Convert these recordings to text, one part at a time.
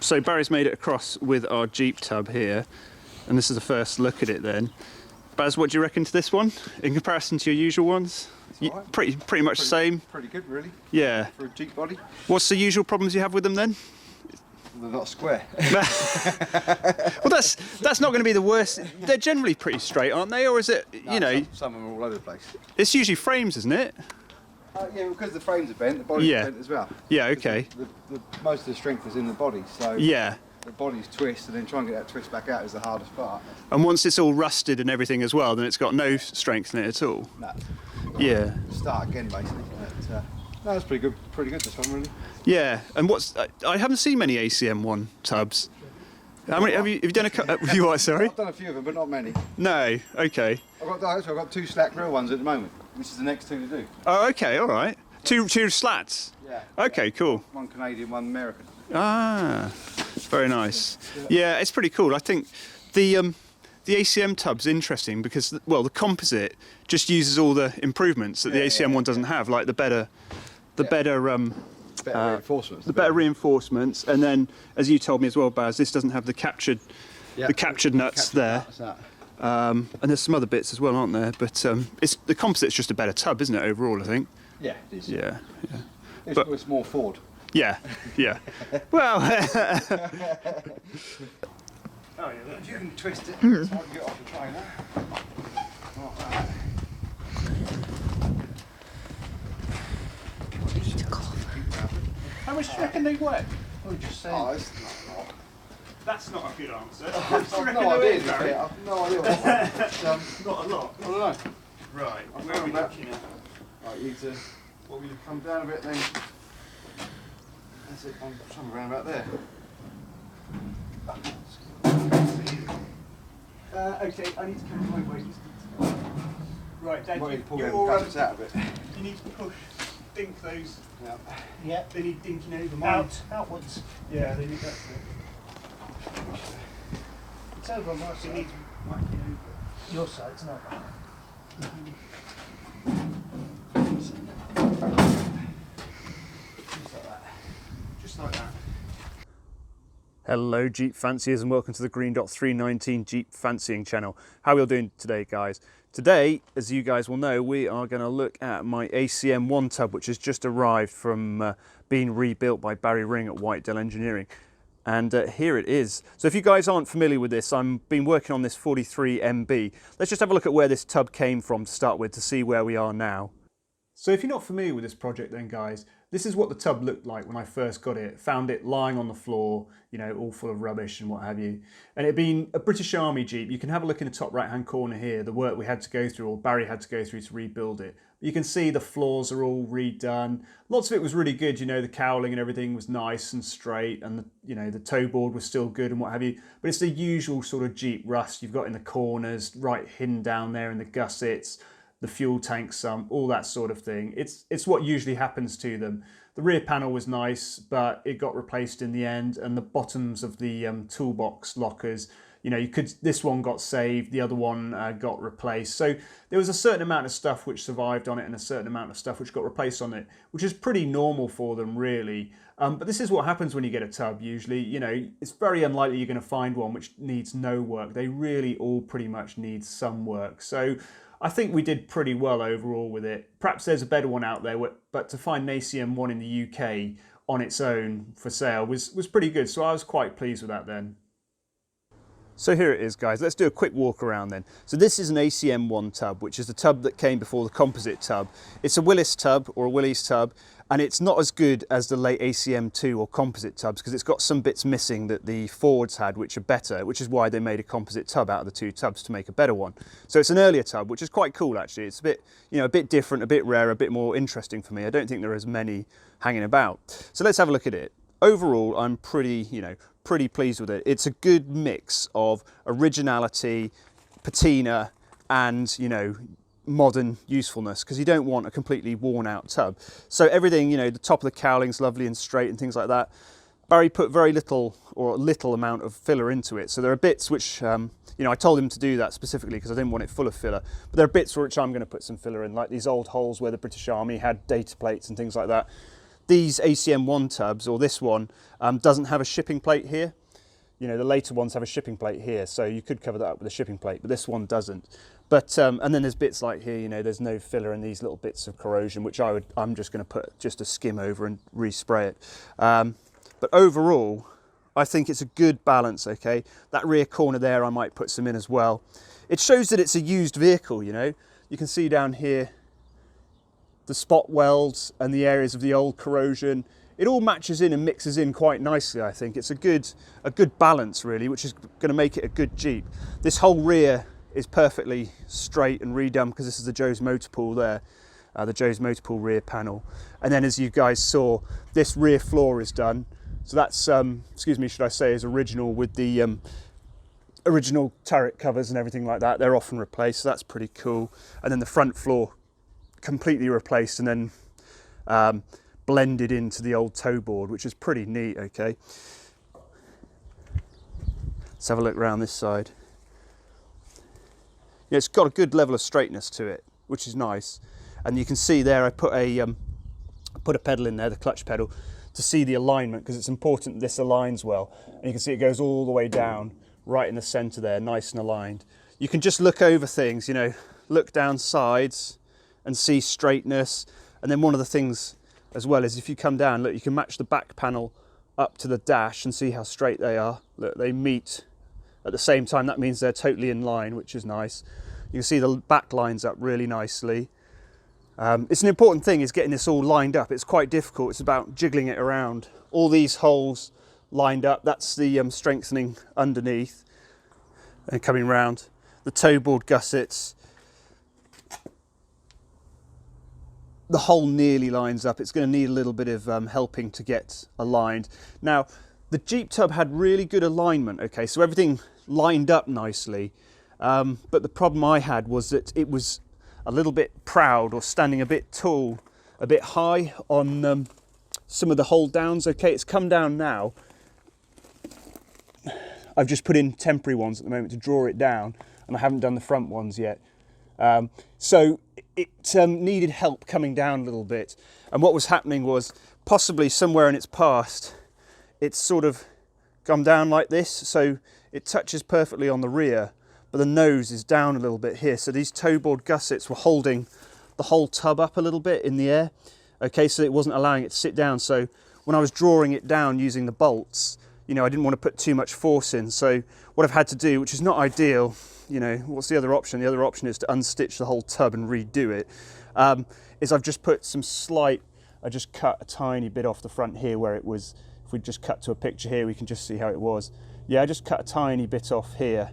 So Barry's made it across with our Jeep tub here, and this is the first look at it then. Baz, what do you reckon to this one in comparison to your usual ones? Right. Pretty much the same. Pretty good, really. Yeah. For a Jeep body. What's the usual problems you have with them then? They're not square. Well, that's not going to be the worst. They're generally pretty straight, aren't they? Or is it, you know? Some of them are all over the place. It's usually frames, isn't it? Yeah, because the frames are bent, the body's bent as well. Yeah, okay. Most of the strength is in the body, so yeah. The body's twist, and then trying to get that twist back out is the hardest part. And once it's all rusted and everything as well, then it's got no strength in it at all. No. Yeah. Start again, basically. But, no, that's pretty good this one, really. Yeah, and I haven't seen many ACM1 tubs. How many have you done? You what? Sorry. I've done a few of them, but not many. No. Okay. I've got 2 slack grill ones at the moment, which is the next 2 to do. Oh, okay. All right. Two slats. Yeah. Okay. Cool. One Canadian, one American. Ah, very nice. Yeah, it's pretty cool. I think the ACM tub's interesting because, well, the composite just uses all the improvements that the ACM one doesn't have, like the better reinforcements. The better reinforcements, and then, as you told me as well, Baz, this doesn't have the captured nuts there. And there's some other bits as well, aren't there? But the composite's just a better tub, isn't it? Overall, I think. Yeah, it is. Yeah. It's more Ford. Yeah. Well. Oh yeah, if you can twist it, so I can get off the trainer. How much do you reckon they weigh? Oh, just saying. Oh, it's not a lot. That's not a good answer. I've no idea. I've no idea what not a lot. I don't know. Right, where are we looking at? Right, you need to, well, you come down a bit then. That's it, somewhere around about there. Okay, I need to count my weight. Right, Dave, Well, you pull them guts out a bit. you need to dink those. Yeah. Yeah, they need dinking over. Outwards. Yeah, they need that. It's over on my So you side. need to whack it over. Your side's not. Just like that. Hello Jeep fanciers and welcome to the Green Dot 319 Jeep Fancying channel. How are we all doing today, guys? Today, as you guys will know, we are going to look at my ACM1 tub, which has just arrived from being rebuilt by Barry Ring at Whitedale Engineering. And here it is. So if you guys aren't familiar with this, I've been working on this 43 MB. Let's just have a look at where this tub came from to start with to see where we are now. So if you're not familiar with this project then, guys, this is what the tub looked like when I first got it. Found it lying on the floor, you know, all full of rubbish and what have you. And it being a British Army Jeep, you can have a look in the top right hand corner here, the work we had to go through, or Barry had to go through to rebuild it. You can see the floors are all redone. Lots of it was really good, you know, the cowling and everything was nice and straight, and the toe board was still good and what have you. But it's the usual sort of Jeep rust you've got in the corners, right hidden down there in the gussets, the fuel tank sump, all that sort of thing. It's what usually happens to them. The rear panel was nice, but it got replaced in the end, and the bottoms of the toolbox lockers, you know, this one got saved, the other one got replaced. So there was a certain amount of stuff which survived on it and a certain amount of stuff which got replaced on it, which is pretty normal for them, really. But this is what happens when you get a tub, usually. You know, it's very unlikely you're going to find one which needs no work. They really all pretty much need some work. So I think we did pretty well overall with it. Perhaps there's a better one out there, but to find an ACM1 in the UK on its own for sale was pretty good. So I was quite pleased with that then. So here it is, guys. Let's do a quick walk around then. So this is an ACM1 tub, which is the tub that came before the composite tub. It's a Willys tub or a Willys tub, and it's not as good as the late ACM2 or composite tubs because it's got some bits missing that the Fords had, which are better, which is why they made a composite tub out of the 2 tubs to make a better one. So it's an earlier tub, which is quite cool actually. It's a bit, a bit different, a bit rare, a bit more interesting for me. I don't think there are as many hanging about. So let's have a look at it. Overall, I'm pretty pleased with it. It's a good mix of originality, patina, and modern usefulness, because you don't want a completely worn out tub. So everything, the top of the cowling's lovely and straight and things like that. Barry put very little or little amount of filler into it. So there are bits which, I told him to do that specifically because I didn't want it full of filler. But there are bits which I'm going to put some filler in, like these old holes where the British Army had data plates and things like that. these ACM1 tubs, or this one, doesn't have a shipping plate here. You know, the later ones have a shipping plate here, so you could cover that up with a shipping plate, but this one doesn't. But and then there's bits like here, you know, there's no filler in these little bits of corrosion, which I'm just going to put just a skim over and respray it. But overall, I think it's a good balance. Okay, that rear corner there, I might put some in as well. It shows that it's a used vehicle. You know, you can see down here the spot welds and the areas of the old corrosion. It all matches in and mixes in quite nicely. I think it's a good balance really, which is going to make it a good Jeep. This whole rear is perfectly straight and redone because this is the Joe's Motor Pool there, the Joe's Motor Pool rear panel. And then as you guys saw, this rear floor is done. So that's, excuse me, should I say, is original with the original turret covers and everything like that. They're often replaced, so that's pretty cool. And then the front floor completely replaced and then blended into the old toe board, which is pretty neat. Okay, let's have a look around this side. Yeah, it's got a good level of straightness to it, which is nice. And you can see there I put a pedal in there, the clutch pedal, to see the alignment, because it's important this aligns well. And you can see it goes all the way down right in the center there, nice and aligned. You can just look over things, you know, look down sides and see straightness. And then one of the things as well is if you come down, look, you can match the back panel up to the dash and see how straight they are. Look, they meet at the same time. That means they're totally in line, which is nice. You can see the back lines up really nicely. It's an important thing is getting this all lined up. It's quite difficult. It's about jiggling it around. All these holes lined up, that's the strengthening underneath and coming round. The toe board gussets, the hole nearly lines up. It's going to need a little bit of helping to get aligned. Now, the Jeep tub had really good alignment, okay, so everything lined up nicely, but the problem I had was that it was a little bit proud or standing a bit tall, a bit high on some of the hold downs. Okay, it's come down now. I've just put in temporary ones at the moment to draw it down, and I haven't done the front ones yet. So it needed help coming down a little bit. And what was happening was possibly somewhere in its past, it's sort of gone down like this. So it touches perfectly on the rear, but the nose is down a little bit here. So these toe board gussets were holding the whole tub up a little bit in the air. Okay, so it wasn't allowing it to sit down. So when I was drawing it down using the bolts, you know, I didn't want to put too much force in. So what I've had to do, which is not ideal, you know, what's the other option? The other option is to unstitch the whole tub and redo it. Is I've just put some slight, I just cut a tiny bit off the front here where it was. If we just cut to a picture here, we can just see how it was. Yeah, I just cut a tiny bit off here.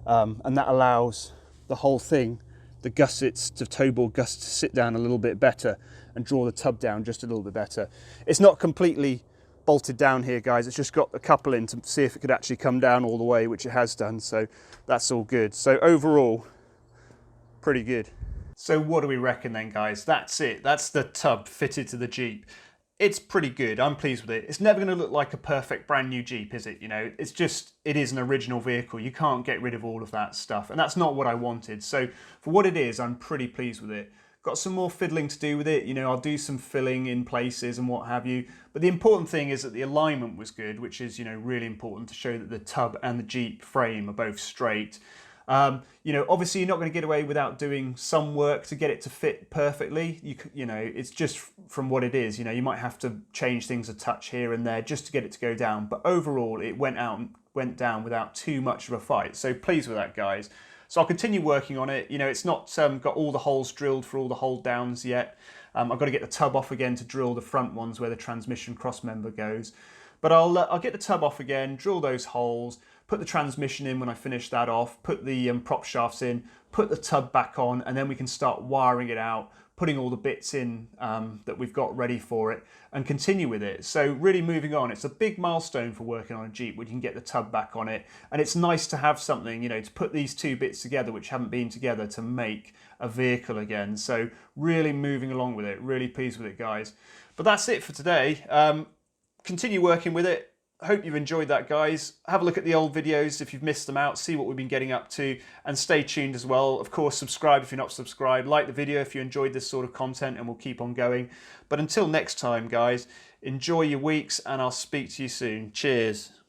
And that allows the whole thing, the gussets, the toe board gussets, to sit down a little bit better and draw the tub down just a little bit better. It's not completely bolted down here, guys. It's just got a couple in to see if it could actually come down all the way, which it has done. So that's all good. So overall, pretty good. So what do we reckon then, guys? That's it. That's the tub fitted to the Jeep. It's pretty good. I'm pleased with it. It's never going to look like a perfect brand new Jeep, is it? You know, it's just, it is an original vehicle. You can't get rid of all of that stuff. And that's not what I wanted. So for what it is, I'm pretty pleased with it. Got some more fiddling to do with it. You know, I'll do some filling in places and what have you. But the important thing is that the alignment was good, which is, you know, really important to show that the tub and the Jeep frame are both straight. You know, obviously you're not going to get away without doing some work to get it to fit perfectly. You know, it's just from what it is. You know, you might have to change things a touch here and there just to get it to go down. But overall, it went down without too much of a fight. So pleased with that, guys. So I'll continue working on it. You know, it's not got all the holes drilled for all the hold downs yet. I've got to get the tub off again to drill the front ones where the transmission cross member goes. But I'll get the tub off again, drill those holes, put the transmission in when I finish that off, put the prop shafts in, put the tub back on, and then we can start wiring it out, putting all the bits in that we've got ready for it, and continue with it. So really moving on. It's a big milestone for working on a Jeep when you can get the tub back on it. And it's nice to have something, you know, to put these two bits together which haven't been together to make a vehicle again. So really moving along with it, really pleased with it, guys. But that's it for today. Continue working with it. hope you've enjoyed that, guys. Have a look at the old videos if you've missed them out, see what we've been getting up to, and stay tuned as well. Of course, subscribe if you're not subscribed, like the video if you enjoyed this sort of content, and we'll keep on going. But until next time, guys, enjoy your weeks, and I'll speak to you soon. Cheers.